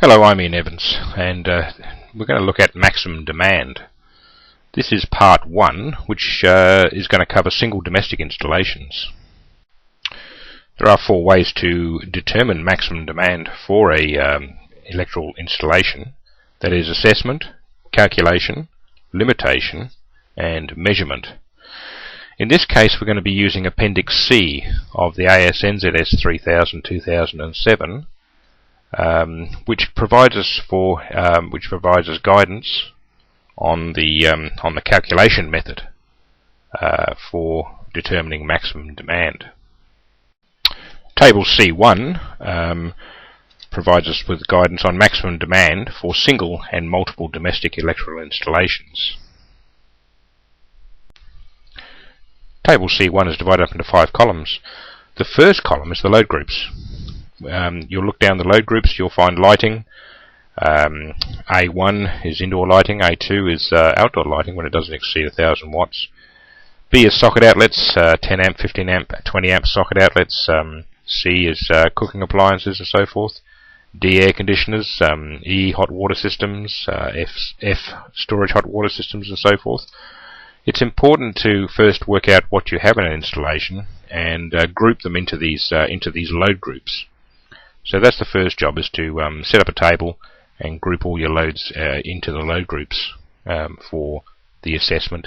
Hello, I'm Ian Evans, and we're going to look at maximum demand. This is part 1, which is going to cover single domestic installations. There are 4 ways to determine maximum demand for a electrical installation. That is assessment, calculation, limitation, and measurement. In this case, we're going to be using Appendix C of the NZS3000 2007. Which provides us guidance on the calculation method for determining maximum demand. Table C1 provides us with guidance on maximum demand for single and multiple domestic electrical installations. Table C1 is divided up into 5 columns. The first column is the load groups. You'll look down the load groups, you'll find lighting. A1 is indoor lighting, A2 is outdoor lighting when it doesn't exceed 1000 watts. B is socket outlets, 10 amp, 15 amp, 20 amp socket outlets. C is cooking appliances and so forth. D air conditioners, E hot water systems, F storage hot water systems and so forth. It's important to first work out what you have in an installation and group them into these load groups. So that's the first job, is to set up a table and group all your loads into the load groups for the assessment.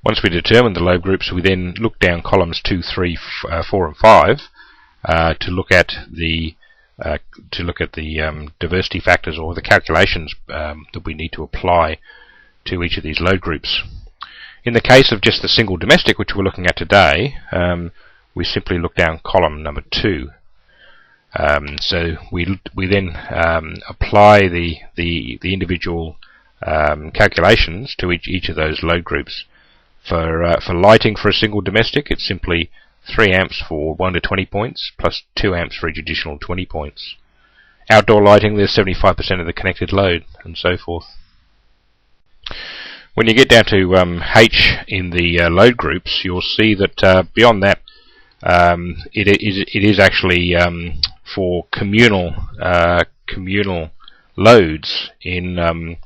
Once we determine the load groups, we then look down columns 2, 3, 4 and 5 to look at the diversity factors, or the calculations that we need to apply to each of these load groups. In the case of just the single domestic, which we're looking at today, we simply look down column number 2. So we then apply the individual calculations to each of those load groups. For lighting for a single domestic, it's simply 3 amps for 1 to 20 points plus 2 amps for each additional 20 points. Outdoor lighting, there's 75% of the connected load, and so forth. When you get down to H in the load groups, you'll see that beyond that, it is actually for communal loads in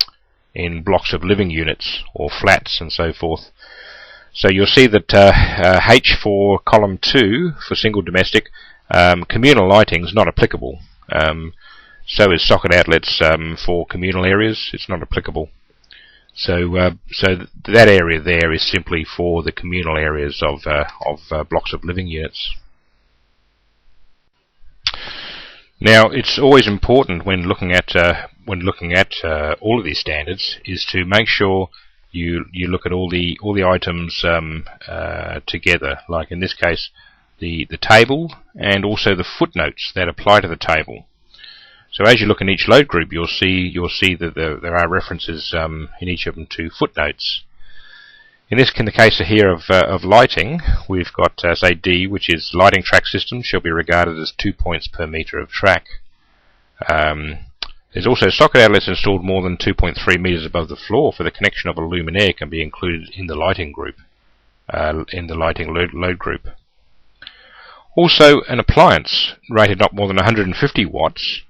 blocks of living units or flats and so forth. So you'll see that H for column 2 for single domestic, communal lighting is not applicable. So is socket outlets for communal areas. It's not applicable. So that area there is simply for the communal areas of blocks of living units. Now, it's always important when looking at all of these standards is to make sure you look at all the items together. Like in this case, the table and also the footnotes that apply to the table. So as you look in each load group, you'll see that there are references in each of them to footnotes. In the case here of lighting, we've got say D, which is lighting track systems shall be regarded as 2 points per metre of track. There's also socket outlets installed more than 2.3 metres above the floor for the connection of a luminaire can be included in the lighting group, in the lighting load group. Also, an appliance rated not more than 150 watts,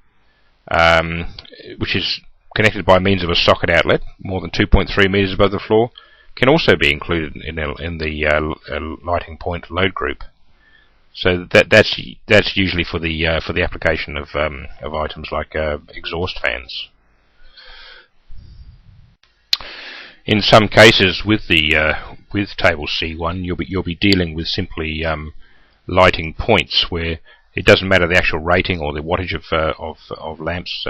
which is connected by means of a socket outlet more than 2.3 metres above the floor, can also be included in the lighting point load group. So that's usually for the application of items like exhaust fans. In some cases, with table C1, you'll be dealing with simply lighting points where it doesn't matter the actual rating or the wattage of lamps,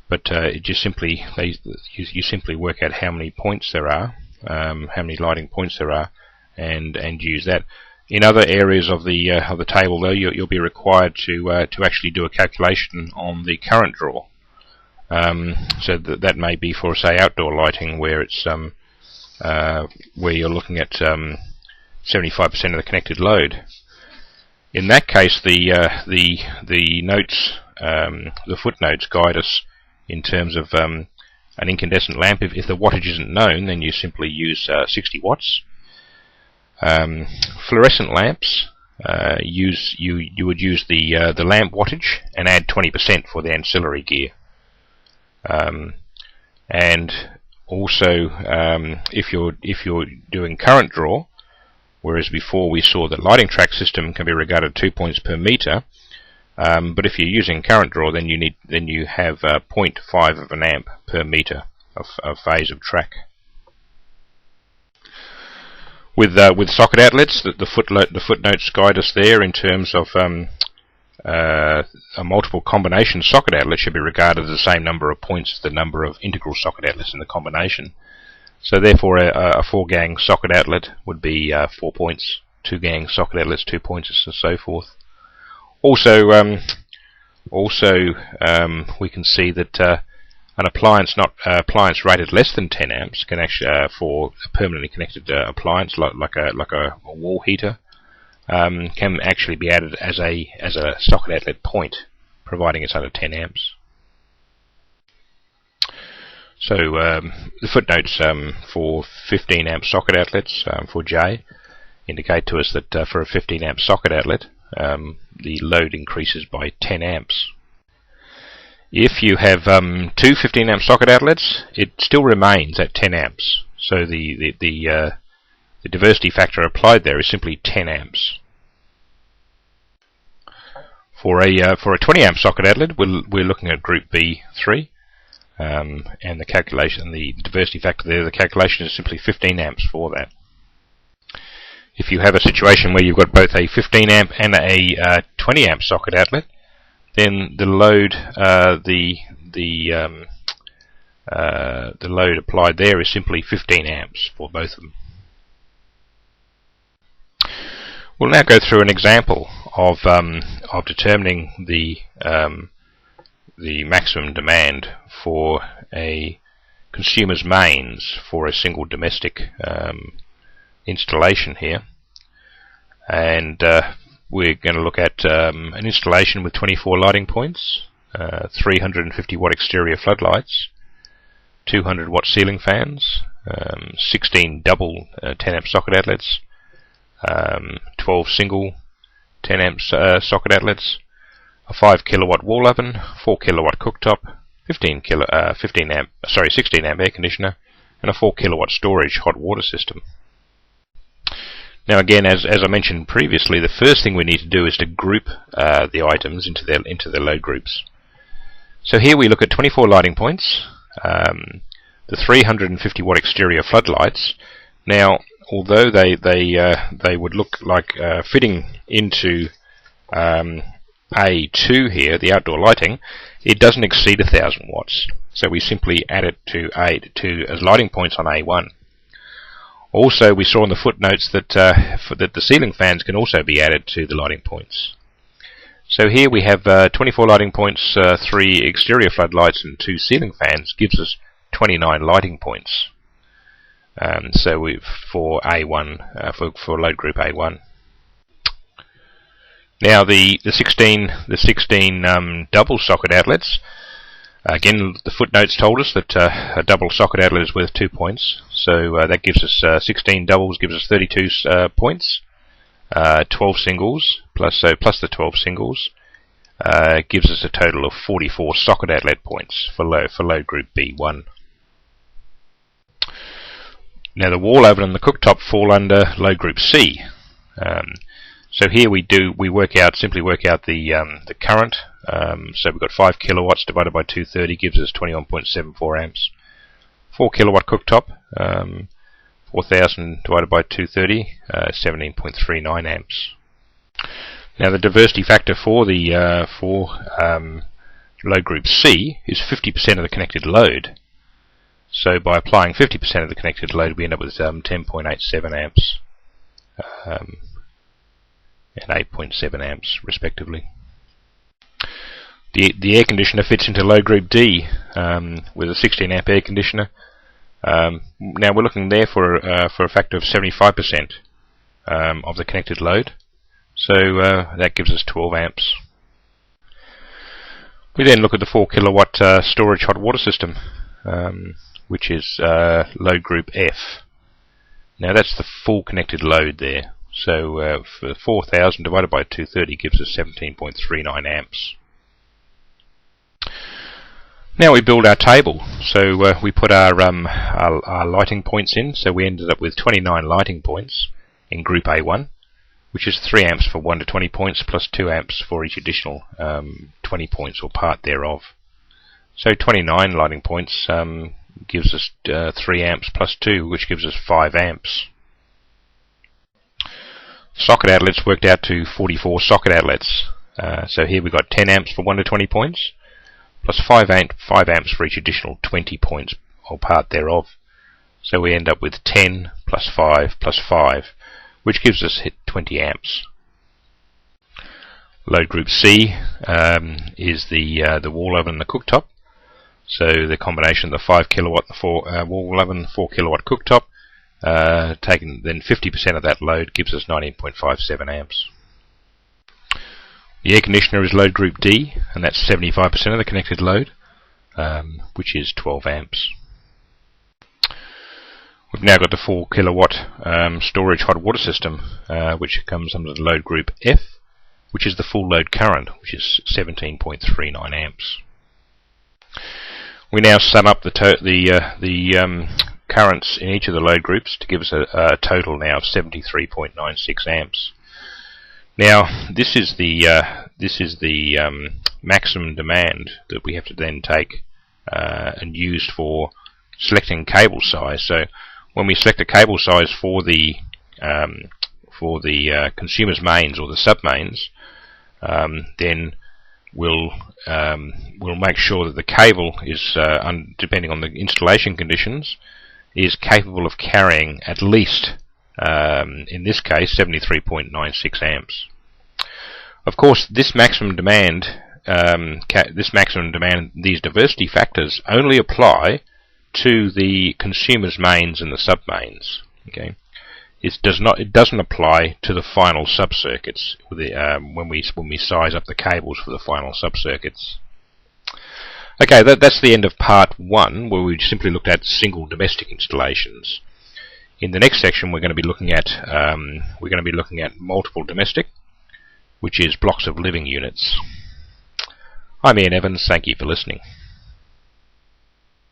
but it just simply you simply work out how many points there are, how many lighting points there are, and use that. In other areas of the table, though, you'll be required to actually do a calculation on the current draw. So that may be for, say, outdoor lighting, where it's where you're looking at 75% of the connected load. In that case, the notes, the footnotes, guide us in terms of an incandescent lamp. If the wattage isn't known, then you simply use 60 watts. Fluorescent lamps, you would use the lamp wattage and add 20% for the ancillary gear. And also, if you're doing current draw, whereas before we saw that lighting track system can be regarded 2 points per meter, but if you're using current draw, then you have 0.5 of an amp per meter of phase of track. With socket outlets, the footnotes guide us there in terms of a multiple combination socket outlet should be regarded as the same number of points as the number of integral socket outlets in the combination. So therefore a 4-gang socket outlet would be 4 points, 2-gang socket outlets 2 points, and so forth. Also we can see that an appliance rated less than 10 amps can actually, for a permanently connected appliance like a wall heater, can actually be added as a socket outlet point, providing it's under 10 amps. So the footnotes for 15 amp socket outlets for J indicate to us that for a 15 amp socket outlet, the load increases by 10 amps. If you have two 15 amp socket outlets, it still remains at 10 amps. So the diversity factor applied there is simply 10 amps. For a 20 amp socket outlet, we're looking at group B3, and the diversity factor there, the calculation is simply 15 amps for that. If you have a situation where you've got both a 15 amp and a 20 amp socket outlet, then the load the load applied there is simply 15 amps for both of them. We'll now go through an example of determining the maximum demand for a consumer's mains for a single domestic installation here, and we're going to look at an installation with 24 lighting points, 350 watt exterior floodlights, 200 watt ceiling fans, 16 double 10 amp socket outlets, 12 single 10 amp socket outlets, a 5 kilowatt wall oven, 4 kilowatt cooktop, 16 amp air conditioner, and a 4 kilowatt storage hot water system. Now again, as I mentioned previously, the first thing we need to do is to group the items into their load groups. So here we look at 24 lighting points, the 350 watt exterior floodlights. Now, although they would look like fitting into A2 here, the outdoor lighting, it doesn't exceed 1,000 watts. So we simply add it to as lighting points on A1. Also, we saw in the footnotes that that the ceiling fans can also be added to the lighting points. So here we have 24 lighting points, 3 exterior floodlights, and 2 ceiling fans gives us 29 lighting points. So for A1, for load group A1. Now the 16 double socket outlets. Again, the footnotes told us that a double socket outlet is worth 2 points, so that gives us 16 doubles gives us 32 points. 12 singles plus the 12 singles gives us a total of 44 socket outlet points for load group B1. Now the wall oven and the cooktop fall under load group C. So here we simply work out the current. So we've got 5 kilowatts divided by 230 gives us 21.74 amps. 4 kilowatt cooktop, 4,000 divided by 230, 17.39 amps. Now the diversity factor for the load group C is 50% of the connected load. So by applying 50% of the connected load, we end up with 10.87 amps and 8.7 amps respectively. The air conditioner fits into load group D with a 16 amp air conditioner. Now we're looking there for a factor of 75% of the connected load, so that gives us 12 amps. We then look at the 4 kilowatt storage hot water system, which is load group F. Now that's the full connected load there. So for 4000 divided by 230 gives us 17.39 amps. Now we build our table. So we put our lighting points in. So we ended up with 29 lighting points in group A1, which is 3 amps for 1 to 20 points plus 2 amps for each additional 20 points or part thereof. So 29 lighting points gives us 3 amps plus 2, which gives us 5 amps. Socket outlets worked out to 44 socket outlets. So here we've got 10 amps for 1 to 20 points, plus 5 amps for each additional 20 points or part thereof. So we end up with 10 plus 5 plus 5, which gives us 20 amps. Load group C is the wall oven and the cooktop. So the combination of the 5 kilowatt wall oven, 4 kilowatt cooktop, taken then 50% of that load gives us 19.57 amps. The air conditioner is load group D, and that's 75% of the connected load, which is 12 amps. We've now got the 4 kilowatt storage hot water system, which comes under the load group F, which is the full load current, which is 17.39 amps. We now sum up the currents in each of the load groups to give us a total now of 73.96 amps. Now this is the maximum demand that we have to then take and use for selecting cable size. So when we select a cable size for the consumer's mains or the sub mains, then we'll make sure that the cable is, depending on the installation conditions, is capable of carrying at least, in this case, 73.96 amps. Of course, this maximum demand, these diversity factors only apply to the consumer's mains and the sub mains. Okay. It doesn't apply to the final sub-circuits when we size up the cables for the final sub-circuits. Okay, that's the end of part 1, where we simply looked at single domestic installations. In the next section, we're going to be looking at multiple domestic, which is blocks of living units. I'm Ian Evans. Thank you for listening.